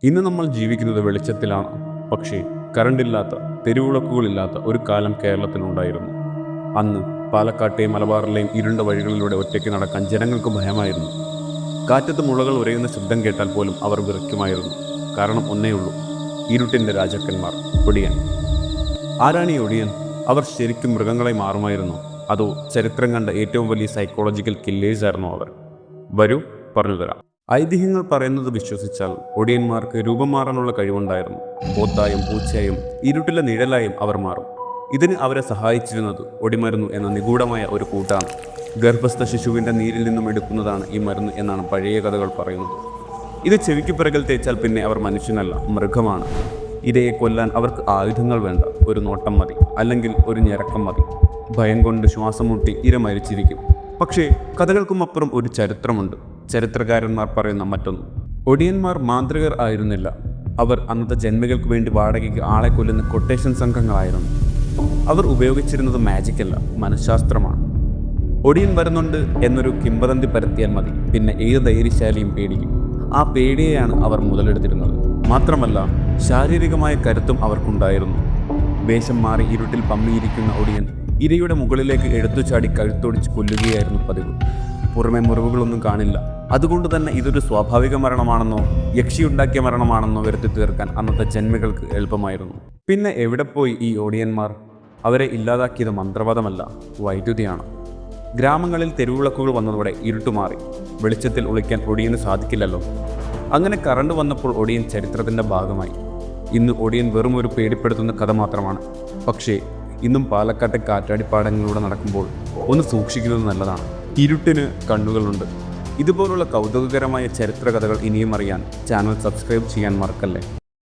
ഇന്ന് നമ്മൾ ജീവിക്കുന്നത് വെളിച്ചത്തിലാണ്. പക്ഷേ കറണ്ടില്ലാത്ത, തെരുവിളക്കുകളില്ലാത്ത ഒരു കാലം കേരളത്തിനുണ്ടായിരുന്നു. അന്ന് പാലക്കാട്ടെയും മലബാറിലെയും ഇരുണ്ട വഴികളിലൂടെ ഒറ്റയ്ക്ക് നടക്കാൻ ജനങ്ങൾക്ക് ഭയമായിരുന്നു. കാറ്റത്ത് മുളകൾ ഉരയുന്ന ശബ്ദം കേട്ടാൽ പോലും അവർ വിറയ്ക്കുമായിരുന്നു. കാരണം ഒന്നേയുള്ളൂ, ഇരുട്ടിൻ്റെ രാജാക്കന്മാർ, ഒടിയൻ. ആരാണ് ഈ ഒടിയൻ? അവർ ശരിക്കും മൃഗങ്ങളെ മാറുമായിരുന്നു, അതോ ചരിത്രം കണ്ട ഏറ്റവും വലിയ സൈക്കോളജിക്കൽ കില്ലേഴ്സ് ആയിരുന്നോ അവർ? വരൂ, പറഞ്ഞുതരാം. ഐതിഹ്യങ്ങൾ പറയുന്നത് വിശ്വസിച്ചാൽ ഒടിയന്മാർക്ക് രൂപം മാറാനുള്ള കഴിവുണ്ടായിരുന്നു. പോത്തായും പൂച്ചയായും ഇരുട്ടിലെ നിഴലായും അവർ മാറും. ഇതിന് അവരെ സഹായിച്ചിരുന്നത് ഒടിമരുന്ന് എന്ന നിഗൂഢമായ ഒരു കൂട്ടാണ്. ഗർഭസ്ഥ ശിശുവിൻ്റെ നീരിൽ നിന്നും എടുക്കുന്നതാണ് ഈ മരുന്ന് എന്നാണ് പഴയ കഥകൾ പറയുന്നത്. ഇത് ചെവിക്ക് പിറകിൽ തേച്ചാൽ പിന്നെ അവർ മനുഷ്യനല്ല, മൃഗമാണ്. ഇരയെ കൊല്ലാൻ അവർക്ക് ആയുധങ്ങൾ വേണ്ട, ഒരു നോട്ടം മതി, അല്ലെങ്കിൽ ഒരു ഞരക്കം മതി. ഭയം കൊണ്ട് ശ്വാസം മുട്ടി ഇര മരിച്ചിരിക്കും. പക്ഷേ കഥകൾക്കും അപ്പുറം ഒരു ചരിത്രമുണ്ട്. ചരിത്രകാരന്മാർ പറയുന്ന മറ്റൊന്ന്. ഒടിയന്മാർ മാന്ത്രികർ ആയിരുന്നില്ല. അവർ അന്നത്തെ ജന്മികൾക്ക് വേണ്ടി വാടകയ്ക്ക് ആളെ കൊല്ലുന്ന കൊട്ടേഷൻ സംഘങ്ങളായിരുന്നു. അവർ ഉപയോഗിച്ചിരുന്നത് മാജിക് അല്ല, മനഃശാസ്ത്രമാണ്. ഒടിയൻ വരുന്നുണ്ട് എന്നൊരു കിംവദന്തി പരത്തിയാൽ മതി, പിന്നെ ഏത് ധൈര്യശാലിയും പേടിക്കും. ആ പേടിയെയാണ് അവർ മുതലെടുത്തിരുന്നത്. മാത്രമല്ല, ശാരീരികമായ കരുത്തും അവർക്കുണ്ടായിരുന്നു. വേഷം മാറി ഇരുട്ടിൽ പമ്മിയിരിക്കുന്ന ഒടിയൻ ഇരയുടെ മുകളിലേക്ക് എടുത്തുചാടി കഴുത്തൊടിച്ച് കൊല്ലുകയായിരുന്നു പതിവ്. പുറമെ മുറിവുകളൊന്നും കാണില്ല. അതുകൊണ്ട് തന്നെ ഇതൊരു സ്വാഭാവിക മരണമാണെന്നോ യക്ഷിയുണ്ടാക്കിയ മരണമാണെന്നോ വരുത്തി തീർക്കാൻ അന്നത്തെ ജന്മികൾക്ക് എളുപ്പമായിരുന്നു. പിന്നെ എവിടെ പോയി ഈ ഒടിയന്മാർ? അവരെ ഇല്ലാതാക്കിയത് മന്ത്രവാദമല്ല, വൈദ്യുതിയാണ്. ഗ്രാമങ്ങളിൽ തെരുവിളക്കുകൾ വന്നതോടെ ഇരുട്ടുമാറി. വെളിച്ചത്തിൽ ഒളിക്കാൻ ഒടിയന് സാധിക്കില്ലല്ലോ. അങ്ങനെ കറണ്ട് വന്നപ്പോൾ ഒടിയൻ ചരിത്രത്തിൻ്റെ ഭാഗമായി. ഇന്ന് ഒടിയൻ വെറും ഒരു പേടിപ്പെടുത്തുന്ന കഥ മാത്രമാണ്. പക്ഷേ ഇന്നും പാലക്കാട്ടെ കാറ്റാടിപ്പാടങ്ങളിലൂടെ നടക്കുമ്പോൾ ഒന്ന് സൂക്ഷിക്കുന്നത് നല്ലതാണ്. ഇരുട്ടിന് കണ്ണുകളുണ്ട്. ഇതുപോലുള്ള കൗതുകകരമായ ചരിത്ര കഥകൾ ഇനിയും അറിയാൻ ചാനൽ സബ്സ്ക്രൈബ് ചെയ്യാൻ മറക്കല്ലേ.